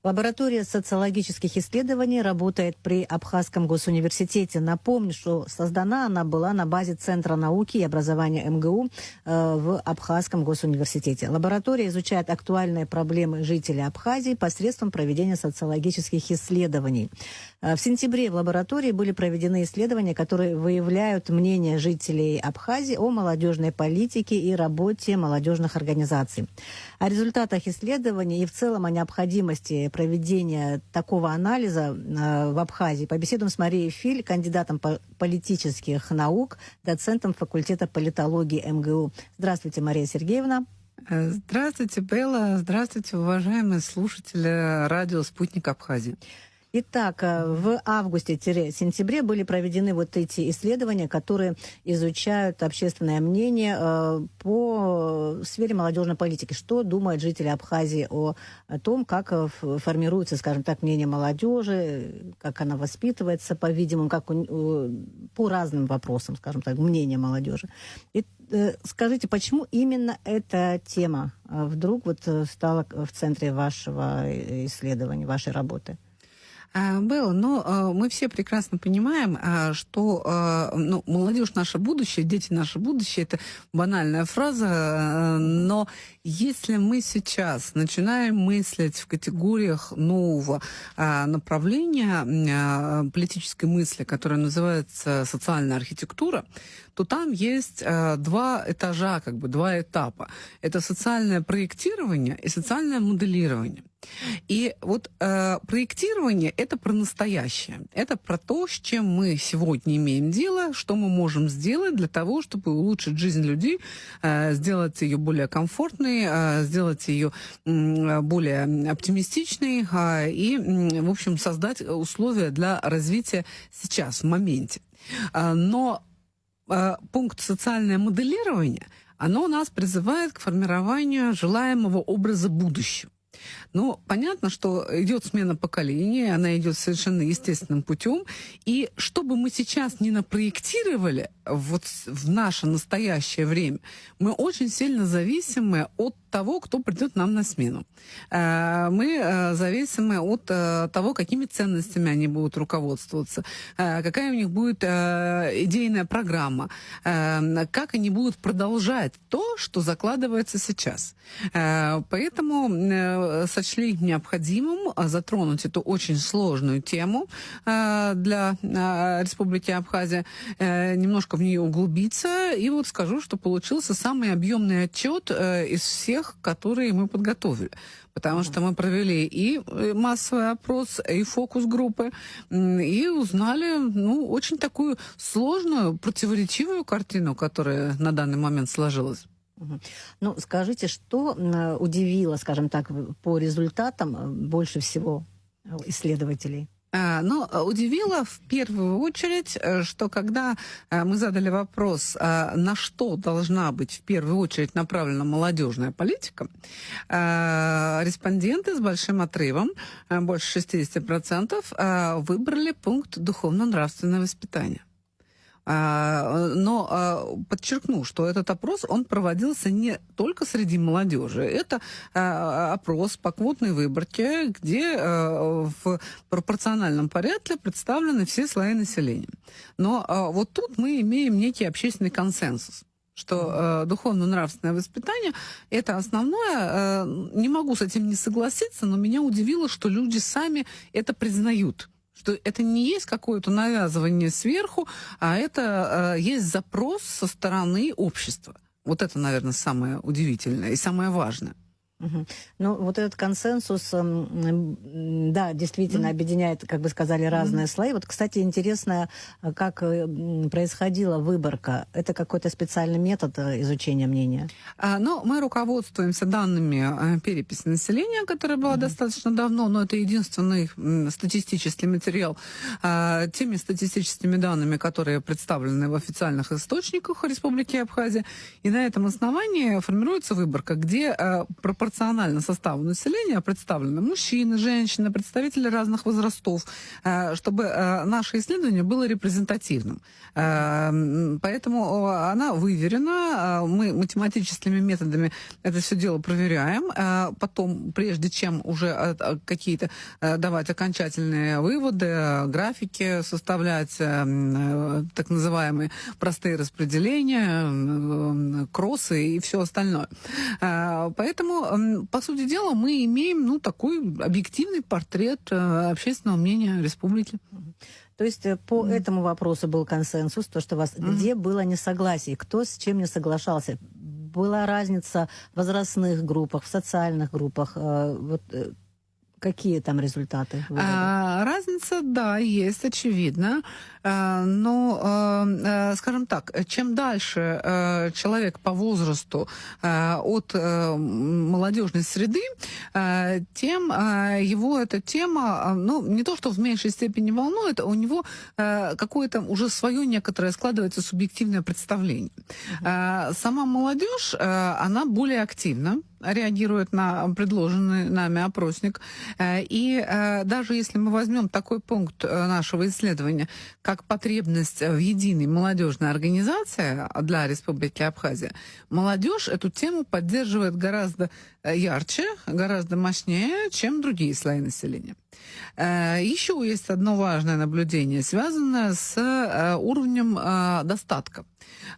Лаборатория социологических исследований работает при Абхазском госуниверситете. Напомню, что создана она была на базе Центра науки и образования МГУ в Абхазском госуниверситете. Лаборатория изучает актуальные проблемы жителей Абхазии посредством проведения социологических исследований. В сентябре в лаборатории были проведены исследования, которые выявляют мнение жителей Абхазии о молодежной политике и работе молодежных организаций. О результатах исследований и в целом о необходимости проведения такого анализа в Абхазии побеседуем с Марией Филь, кандидатом политических наук, доцентом факультета политологии МГУ. Здравствуйте, Мария Сергеевна. Здравствуйте, Белла. Здравствуйте, уважаемые слушатели радио «Спутник Абхазии». Итак, в августе-сентябре были проведены вот эти исследования, которые изучают общественное мнение по сфере молодежной политики. Что думают жители Абхазии о том, как формируется, скажем так, мнение молодежи, как она воспитывается, по-видимому, по разным вопросам, скажем так, мнение молодежи. И скажите, почему именно эта тема вдруг стала в центре вашего исследования, вашей работы? Белла, мы все прекрасно понимаем, что молодежь наше будущее, дети наше будущее, это банальная фраза, но если мы сейчас начинаем мыслить в категориях нового направления политической мысли, которое называется социальная архитектура, то там есть два этажа, два этапа. Это социальное проектирование и социальное моделирование. И проектирование — это про настоящее. Это про то, с чем мы сегодня имеем дело, что мы можем сделать для того, чтобы улучшить жизнь людей, сделать ее более комфортной, сделать ее более оптимистичной и, в общем, создать условия для развития сейчас, в моменте. Но пункт социальное моделирование, оно нас призывает к формированию желаемого образа будущего. Понятно, что идет смена поколений, она идет совершенно естественным путем. И что бы мы сейчас ни напроектировали в наше настоящее время, мы очень сильно зависимы от того, кто придет нам на смену. Мы зависимы от того, какими ценностями они будут руководствоваться, какая у них будет идейная программа, как они будут продолжать то, что закладывается сейчас. Поэтому сочли необходимым затронуть эту очень сложную тему для Республики Абхазия, немножко в нее углубиться. И скажу, что получился самый объемный отчет из всех, которые мы подготовили. Потому что мы провели и массовый опрос, и фокус-группы, и узнали очень такую сложную, противоречивую картину, которая на данный момент сложилась. Скажите, что удивило, скажем так, по результатам больше всего исследователей? Удивило в первую очередь, что когда мы задали вопрос, на что должна быть в первую очередь направлена молодежная политика, респонденты с большим отрывом, больше 60%, выбрали пункт духовно-нравственное воспитание. Но подчеркну, что этот опрос, он проводился не только среди молодежи. Это опрос по квотной выборке, где в пропорциональном порядке представлены все слои населения. Но тут мы имеем некий общественный консенсус, что духовно-нравственное воспитание – это основное. Не могу с этим не согласиться, но меня удивило, что люди сами это признают. Что это не есть какое-то навязывание сверху, а это есть запрос со стороны общества. Это, наверное, самое удивительное и самое важное. Этот консенсус, да, действительно объединяет, как бы сказали, разные слои. Кстати, интересно, как происходила выборка. Это какой-то специальный метод изучения мнения? Мы руководствуемся данными переписи населения, которая была достаточно давно, но это единственный статистический материал, теми статистическими данными, которые представлены в официальных источниках Республики Абхазия. И на этом основании формируется выборка, где пропорционально пропорционально составу населения представлены мужчины, женщины, представители разных возрастов, чтобы наше исследование было репрезентативным. Поэтому она выверена, мы математическими методами это все дело проверяем, потом, прежде чем уже какие-то давать окончательные выводы, графики составлять, так называемые простые распределения, кроссы и все остальное. Поэтому, по сути дела, мы имеем такой объективный портрет общественного мнения республики. То есть по этому вопросу был консенсус, то, что у вас где было несогласие, кто с чем не соглашался? Была разница в возрастных группах, в социальных группах? Какие там результаты? Разница, да, есть, очевидно. Но, скажем так, чем дальше человек по возрасту от молодежной среды, тем его эта тема, не то что в меньшей степени волнует, а у него какое-то уже свое некоторое складывается субъективное представление. Сама молодежь, она более активна, реагирует на предложенный нами опросник. И даже если мы возьмем такой пункт нашего исследования, как потребность в единой молодежной организации для Республики Абхазия, молодежь эту тему поддерживает гораздо ярче, гораздо мощнее, чем другие слои населения. Еще есть одно важное наблюдение, связанное с уровнем достатка.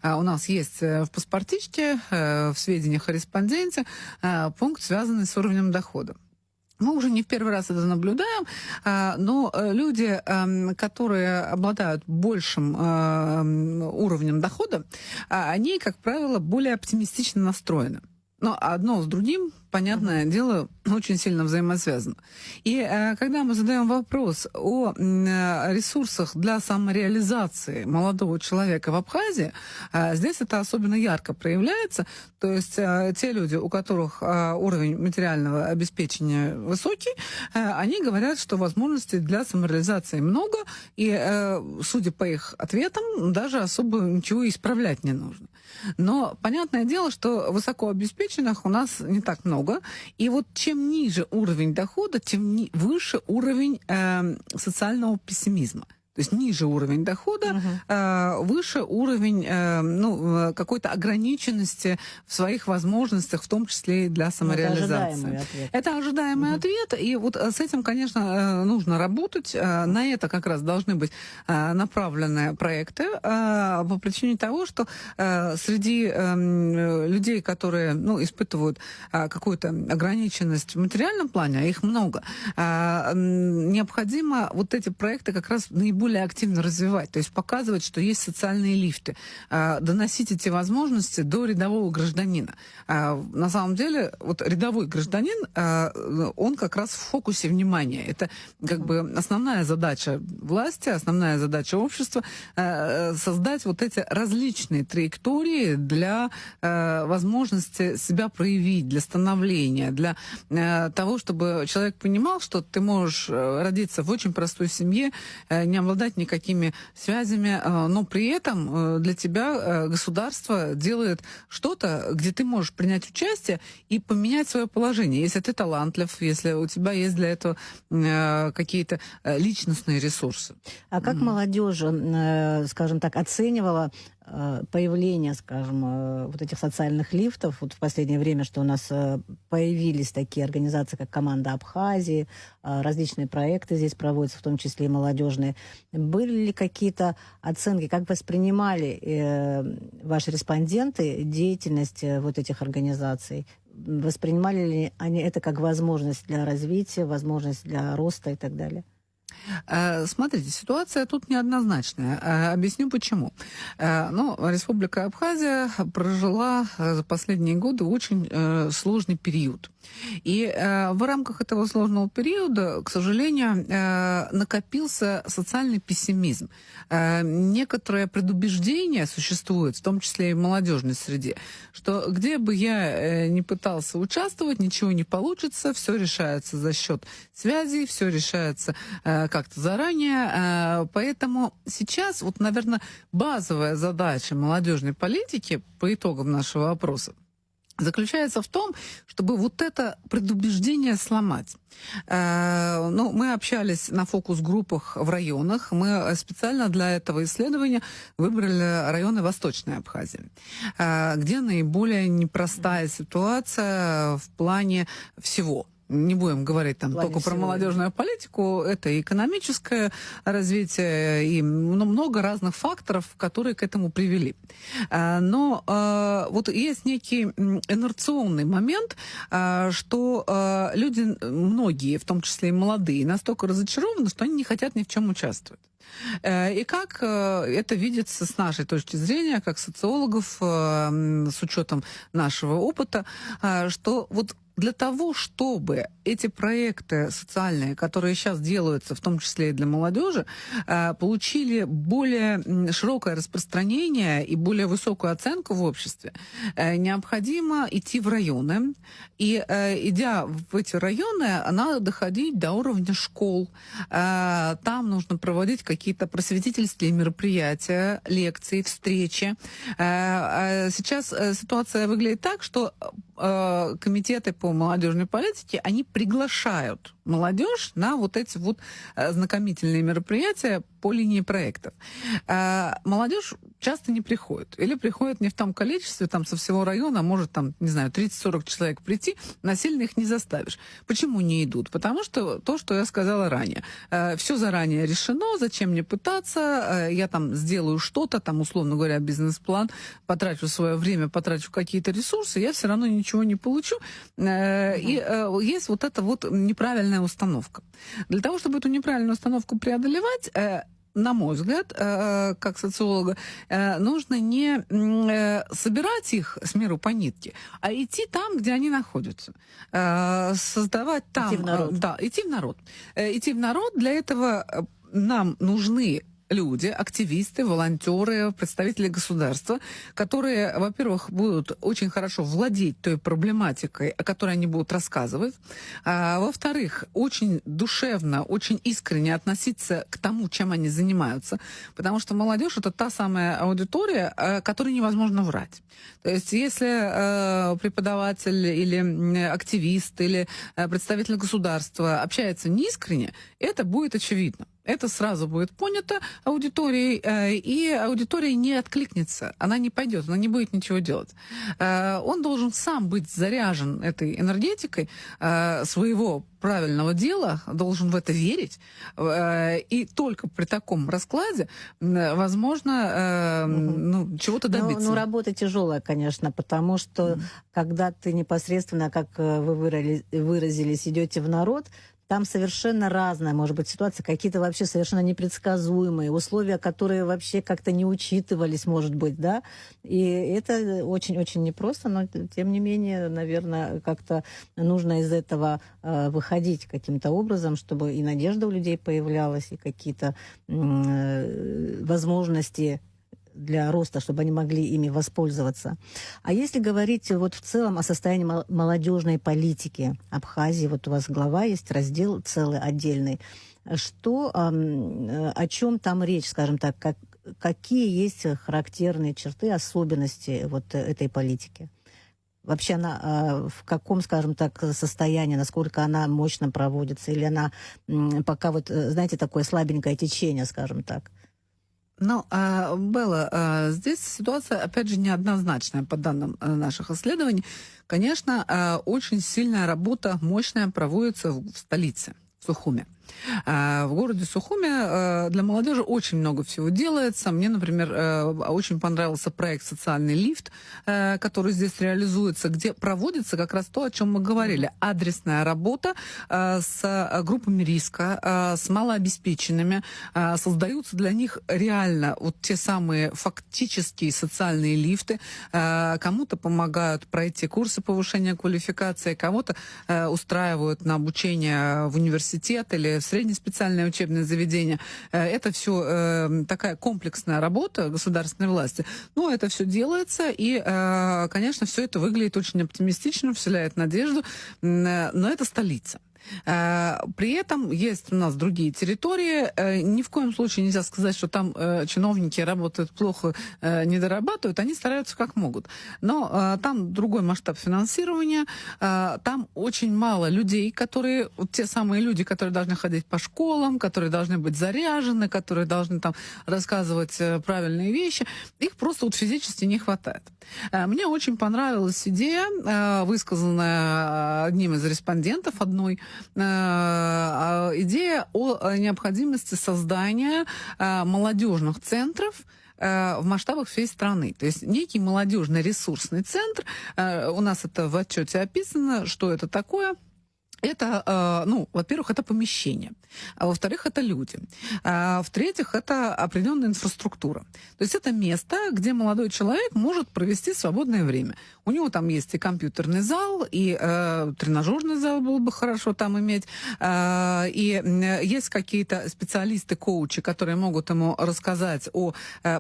У нас есть в паспортичке, в сведениях о респонденте, пункт, связанный с уровнем дохода. Мы уже не в первый раз это наблюдаем, но люди, которые обладают большим уровнем дохода, они, как правило, более оптимистично настроены. Но одно с другим, понятное дело, очень сильно взаимосвязано. И когда мы задаем вопрос о ресурсах для самореализации молодого человека в Абхазии, здесь это особенно ярко проявляется. То есть те люди, у которых уровень материального обеспечения высокий, они говорят, что возможностей для самореализации много, и, судя по их ответам, даже особо ничего исправлять не нужно. Но понятное дело, что высокообеспеченных у нас не так много. И вот чем ниже уровень дохода, тем выше уровень социального пессимизма. То есть ниже уровень дохода, выше уровень какой-то ограниченности в своих возможностях, в том числе и для самореализации. Это ожидаемый ответ. И вот с этим, конечно, нужно работать. На это как раз должны быть направлены проекты по причине того, что среди людей, которые испытывают какую-то ограниченность в материальном плане, а их много, необходимо вот эти проекты как раз наиболее активно развивать, то есть показывать, что есть социальные лифты, доносить эти возможности до рядового гражданина. На самом деле, вот рядовой гражданин, он как раз в фокусе внимания. Это как бы основная задача власти, основная задача общества создать вот эти различные траектории для возможности себя проявить, для становления, для того, чтобы человек понимал, что ты можешь родиться в очень простой семье, не обладать никакими связями, но при этом для тебя государство делает что-то, где ты можешь принять участие и поменять свое положение. Если ты талантлив, если у тебя есть для этого какие-то личностные ресурсы. А как молодежь, скажем так, оценивала появление, скажем, вот этих социальных лифтов, вот в последнее время, что у нас появились такие организации, как «Команда Абхазии», различные проекты здесь проводятся, в том числе и молодежные. Были ли какие-то оценки, как воспринимали ваши респонденты деятельность вот этих организаций? Воспринимали ли они это как возможность для развития, возможность для роста и так далее? Смотрите, ситуация тут неоднозначная. Объясню почему. Республика Абхазия прожила за последние годы очень сложный период. И в рамках этого сложного периода, к сожалению, накопился социальный пессимизм. Некоторое предубеждение существует, в том числе и в молодежной среде, что где бы я ни пытался участвовать, ничего не получится, все решается за счет связей, все решается как-то заранее. Поэтому сейчас, наверное, базовая задача молодежной политики по итогам нашего опроса заключается в том, чтобы вот это предубеждение сломать. Ну, мы общались на фокус-группах в районах. Мы специально для этого исследования выбрали районы Восточной Абхазии, где наиболее непростая ситуация в плане всего. Не будем говорить там только про молодежную политику, это и экономическое развитие, и много разных факторов, которые к этому привели. Но вот есть некий инерционный момент, что люди, многие, в том числе и молодые, настолько разочарованы, что они не хотят ни в чем участвовать. И как это видится с нашей точки зрения, как социологов, с учетом нашего опыта, что вот для того, чтобы эти проекты социальные, которые сейчас делаются, в том числе и для молодежи, получили более широкое распространение и более высокую оценку в обществе, необходимо идти в районы. И идя в эти районы, надо доходить до уровня школ. Там нужно проводить какие-то просветительские мероприятия, лекции, встречи. Сейчас ситуация выглядит так, что комитеты по молодежной политике, они приглашают молодежь на вот эти вот знакомительные мероприятия по линии проектов. Молодежь часто не приходит. Или приходит не в том количестве, там со всего района, может там, не знаю, 30-40 человек прийти, насильно их не заставишь. Почему не идут? Потому что то, что я сказала ранее. Все заранее решено, зачем мне пытаться, я там сделаю что-то, там, условно говоря, бизнес-план, потрачу свое время, потрачу какие-то ресурсы, я все равно ничего не получу. И есть вот эта вот неправильная установка. Для того, чтобы эту неправильную установку преодолевать, на мой взгляд, как социолога, нужно не собирать их с миру по нитке, а идти там, где они находятся. Создавать там... Идти в народ. Да, идти в народ. Идти в народ. Для этого нам нужны люди, активисты, волонтеры, представители государства, которые, во-первых, будут очень хорошо владеть той проблематикой, о которой они будут рассказывать, во-вторых, очень душевно, очень искренне относиться к тому, чем они занимаются, потому что молодежь — это та самая аудитория, которой невозможно врать. То есть если преподаватель или активист или представитель государства общается неискренне, это будет очевидно. Это сразу будет понято аудиторией, и аудитория не откликнется, она не пойдет, она не будет ничего делать. Он должен сам быть заряжен этой энергетикой своего правильного дела, должен в это верить, и только при таком раскладе возможно чего-то добиться. Ну, работа тяжелая, конечно, потому что когда ты непосредственно, как вы выразились, идете в народ, там совершенно разная, может быть, ситуация, какие-то вообще совершенно непредсказуемые условия, которые вообще как-то не учитывались, может быть, да. И это очень-очень непросто, но тем не менее, наверное, как-то нужно из этого выходить каким-то образом, чтобы и надежда у людей появлялась, и какие-то возможности для роста, чтобы они могли ими воспользоваться. А если говорить вот в целом о состоянии молодежной политики Абхазии, вот у вас глава есть, раздел целый отдельный, что, о чем там речь, скажем так, какие есть характерные черты, особенности вот этой политики? Вообще она в каком, скажем так, состоянии, насколько она мощно проводится, или она пока вот, знаете, такое слабенькое течение, скажем так? Ну, Белла, здесь ситуация, опять же, неоднозначная по данным наших исследований. Конечно, очень сильная работа, мощная, проводится в столице, в Сухуме. В городе Сухуме для молодежи очень много всего делается. Мне, например, очень понравился проект «Социальный лифт», который здесь реализуется, где проводится как раз то, о чем мы говорили. Адресная работа с группами риска, с малообеспеченными. Создаются для них реально вот те самые фактические социальные лифты. Кому-то помогают пройти курсы повышения квалификации, кого-то устраивают на обучение в университет или в среднее специальное учебное заведение. Это все такая комплексная работа государственной власти. Но это все делается, и, конечно, все это выглядит очень оптимистично, вселяет надежду, но это столица. При этом есть у нас другие территории. Ни в коем случае нельзя сказать, что там чиновники работают плохо, не дорабатывают. Они стараются как могут. Но там другой масштаб финансирования. Там очень мало людей, которые, вот те самые люди, которые должны ходить по школам, которые должны быть заряжены, которые должны там рассказывать правильные вещи. Их просто вот физически не хватает. Мне очень понравилась идея, высказанная одним из респондентов, идея о необходимости создания молодежных центров в масштабах всей страны. То есть некий молодежный ресурсный центр. У нас это в отчете описано, что это такое. Это, во-первых, это помещение, а во-вторых, это люди, а в-третьих, это определенная инфраструктура. То есть это место, где молодой человек может провести свободное время. У него там есть и компьютерный зал, и тренажерный зал было бы хорошо там иметь, и есть какие-то специалисты, коучи, которые могут ему рассказать о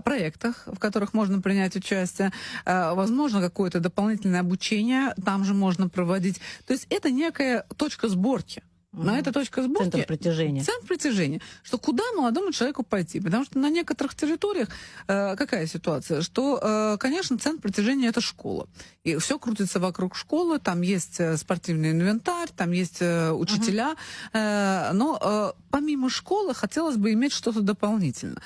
проектах, в которых можно принять участие, возможно, какое-то дополнительное обучение там же можно проводить. То есть это некая точка сборки. Но это точка сборки. Центр притяжения. Центр притяжения. Что куда молодому человеку пойти? Потому что на некоторых территориях какая ситуация? Что, конечно, центр притяжения — это школа. И все крутится вокруг школы. Там есть спортивный инвентарь, там есть учителя. Но помимо школы хотелось бы иметь что-то дополнительное,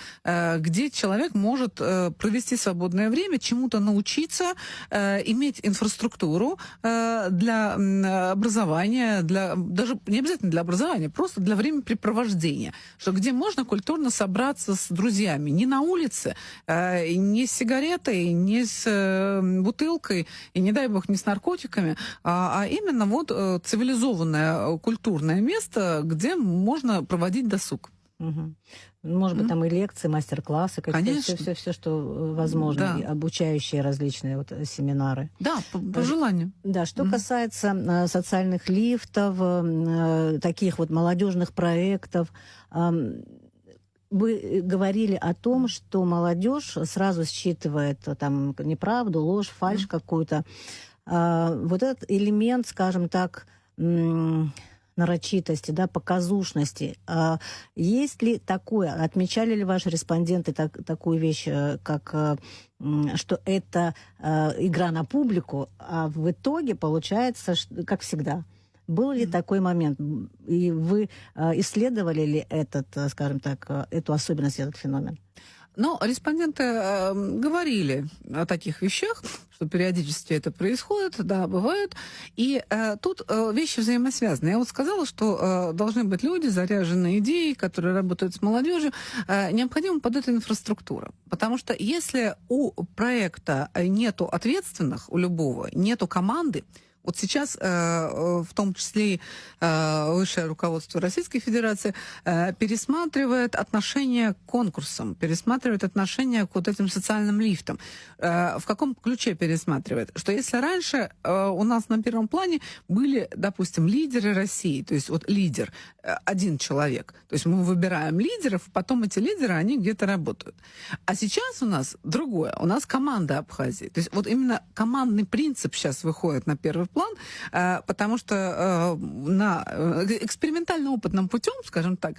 где человек может провести свободное время, чему-то научиться, иметь инфраструктуру для образования, даже не обязательно для образования, просто для времяпрепровождения, что где можно культурно собраться с друзьями, не на улице, не с сигаретой, не с бутылкой, и не дай бог не с наркотиками, а именно вот цивилизованное культурное место, где можно проводить досуг. Угу. Может быть, там и лекции, мастер-классы, все, что возможно, Да. и обучающие различные вот семинары. Да, по желанию. Да, что касается социальных лифтов, таких вот молодежных проектов, вы говорили о том, что молодежь сразу считывает там неправду, ложь, фальшь какую-то. Вот этот элемент, скажем так, нарочитости, да, показушности. Есть ли такое, отмечали ли ваши респонденты такую вещь, как что это игра на публику, а в итоге получается, как всегда? Был ли такой момент? И вы исследовали ли скажем так, эту особенность, этот феномен? Но респонденты говорили о таких вещах, что периодически это происходит, да, бывают. И тут вещи взаимосвязаны. Я вот сказала, что должны быть люди, заряженные идеей, которые работают с молодежью. Необходима под это инфраструктура. Потому что если у проекта нету ответственных, у любого, нету команды, вот сейчас, в том числе и высшее руководство Российской Федерации, пересматривает отношение к конкурсам, пересматривает отношение к вот этим социальным лифтам. В каком ключе пересматривает? Что если раньше у нас на первом плане были, допустим, лидеры России, то есть вот лидер, один человек, то есть мы выбираем лидеров, потом эти лидеры, они где-то работают. А сейчас у нас другое, у нас команда Абхазии. То есть вот именно командный принцип сейчас выходит на первый план, потому что на экспериментально-опытным путем, скажем так,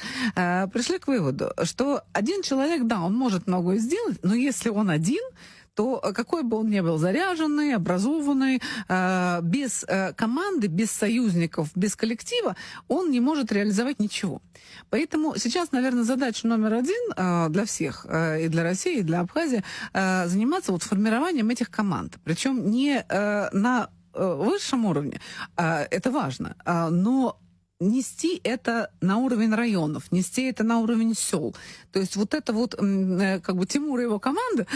пришли к выводу, что один человек, да, он может многое сделать, но если он один, то какой бы он ни был заряженный, образованный, без команды, без союзников, без коллектива, он не может реализовать ничего. Поэтому сейчас, наверное, задача номер один для всех, и для России, и для Абхазии, заниматься вот формированием этих команд. Причем не на высшем уровне, это важно, но нести это на уровень районов, нести это на уровень сел. То есть вот это вот, как бы Тимур и его команда,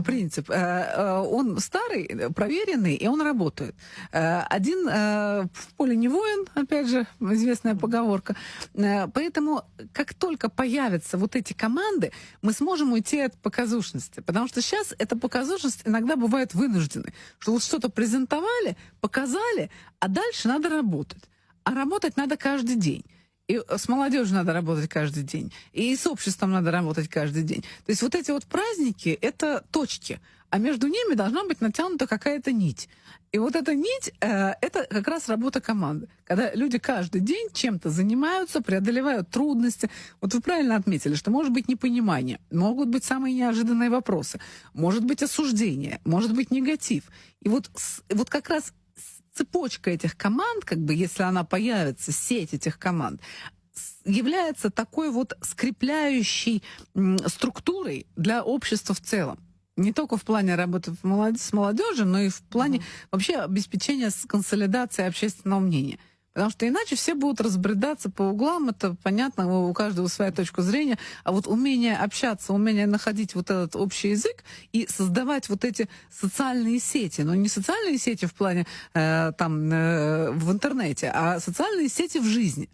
принцип, он старый, проверенный, и он работает. Один в поле не воин, опять же, известная поговорка. Поэтому как только появятся вот эти команды, мы сможем уйти от показушности. Потому что сейчас эта показушность иногда бывает вынужденной. Что вот что-то презентовали, показали, а дальше надо работать. А работать надо каждый день. И с молодежью надо работать каждый день, и с обществом надо работать каждый день. То есть вот эти вот праздники — это точки, а между ними должна быть натянута какая-то нить. И вот эта нить это как раз работа команды. Когда люди каждый день чем-то занимаются, преодолевают трудности. Вот вы правильно отметили, что может быть непонимание, могут быть самые неожиданные вопросы, может быть осуждение, может быть негатив. И вот как раз цепочка этих команд, как бы, если она появится, сеть этих команд, является такой вот скрепляющей структурой для общества в целом. Не только в плане работы с молодежью, но и в плане вообще обеспечения консолидации общественного мнения. Потому что иначе все будут разбредаться по углам, это понятно, у каждого своя точка зрения. А вот умение общаться, умение находить вот этот общий язык и создавать вот эти социальные сети, но не социальные сети в плане в интернете, а социальные сети в жизни.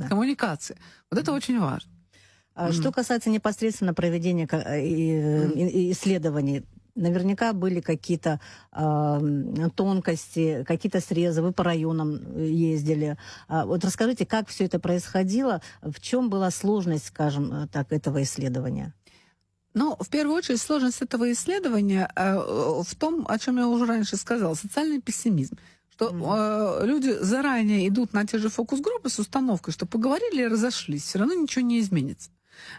Коммуникация. Вот это очень важно. Что касается непосредственно проведения исследований, наверняка были какие-то тонкости, какие-то срезы, вы по районам ездили. Вот расскажите, как все это происходило, в чем была сложность, скажем так, этого исследования? Ну, в первую очередь, сложность этого исследования в том, о чем я уже раньше сказала, социальный пессимизм. Что люди заранее идут на те же фокус-группы с установкой, что поговорили и разошлись, все равно ничего не изменится.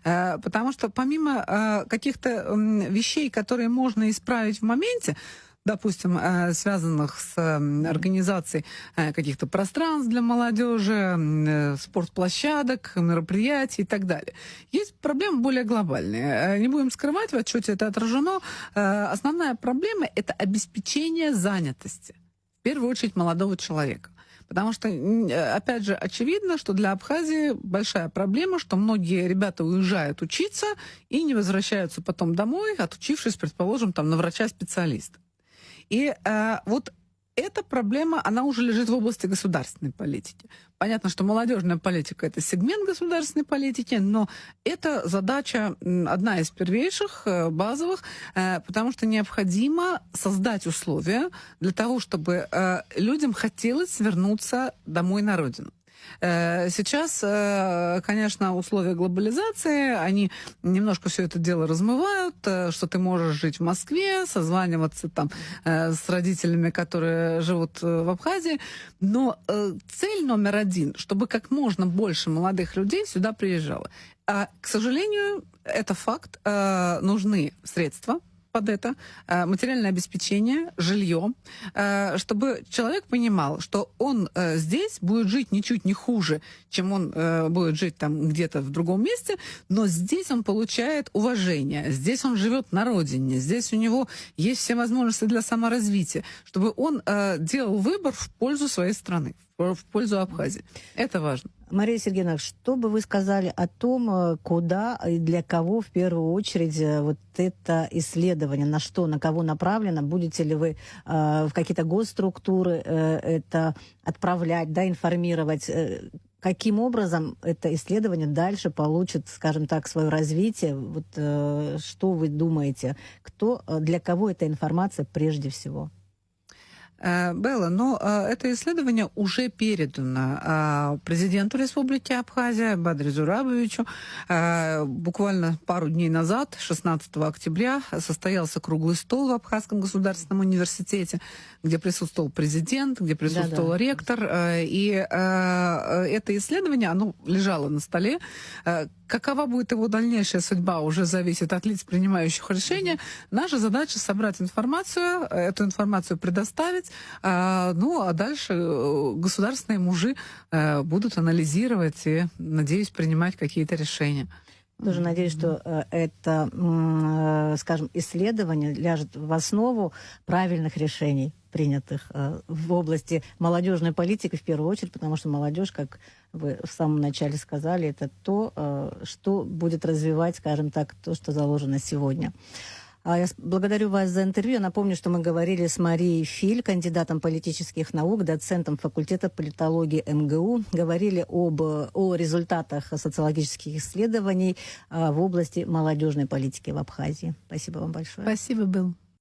Потому что помимо каких-то вещей, которые можно исправить в моменте, допустим, связанных с организацией каких-то пространств для молодежи, спортплощадок, мероприятий и так далее. Есть проблемы более глобальные. Не будем скрывать, в отчете это отражено. Основная проблема — это обеспечение занятости. В первую очередь молодого человека. Потому что, опять же, очевидно, что для Абхазии большая проблема, что многие ребята уезжают учиться и не возвращаются потом домой, отучившись, предположим, там, на врача-специалиста. И вот эта проблема, она уже лежит в области государственной политики. Понятно, что молодежная политика — это сегмент государственной политики, но это задача одна из первейших, базовых, потому что необходимо создать условия для того, чтобы людям хотелось вернуться домой на родину. Сейчас, конечно, условия глобализации, они немножко все это дело размывают, что ты можешь жить в Москве, созваниваться там с родителями, которые живут в Абхазии, но цель номер один, чтобы как можно больше молодых людей сюда приезжало. А, к сожалению, это факт, нужны средства под это, материальное обеспечение, жилье, чтобы человек понимал, что он здесь будет жить ничуть не хуже, чем он будет жить там где-то в другом месте, но здесь он получает уважение, здесь он живет на родине, здесь у него есть все возможности для саморазвития, чтобы он делал выбор в пользу своей страны, в пользу Абхазии. Это важно. Мария Сергеевна, что бы вы сказали о том, куда и для кого в первую очередь вот это исследование, на что, на кого направлено? Будете ли вы в какие-то госструктуры это отправлять, да, информировать? Каким образом это исследование дальше получит, скажем так, свое развитие? Вот, что вы думаете? Для кого эта информация прежде всего? Белла, но это исследование уже передано президенту Республики Абхазия Бадри Зурабовичу. Буквально пару дней назад, 16 октября, состоялся круглый стол в Абхазском государственном университете, где присутствовал президент, где присутствовал ректор. И это исследование, оно лежало на столе. Какова будет его дальнейшая судьба, уже зависит от лиц, принимающих решения. Наша задача — собрать информацию, эту информацию предоставить, ну а дальше государственные мужи будут анализировать и, надеюсь, принимать какие-то решения. Тоже надеюсь, что это, скажем, исследование ляжет в основу правильных решений, принятых в области молодежной политики в первую очередь, потому что молодежь, как вы в самом начале сказали, это то, что будет развивать, скажем так, то, что заложено сегодня. Я благодарю вас за интервью. Я напомню, что мы говорили с Марией Филь, кандидатом политических наук, доцентом факультета политологии МГУ. Говорили о результатах социологических исследований в области молодежной политики в Абхазии. Спасибо вам большое. Спасибо, Белла.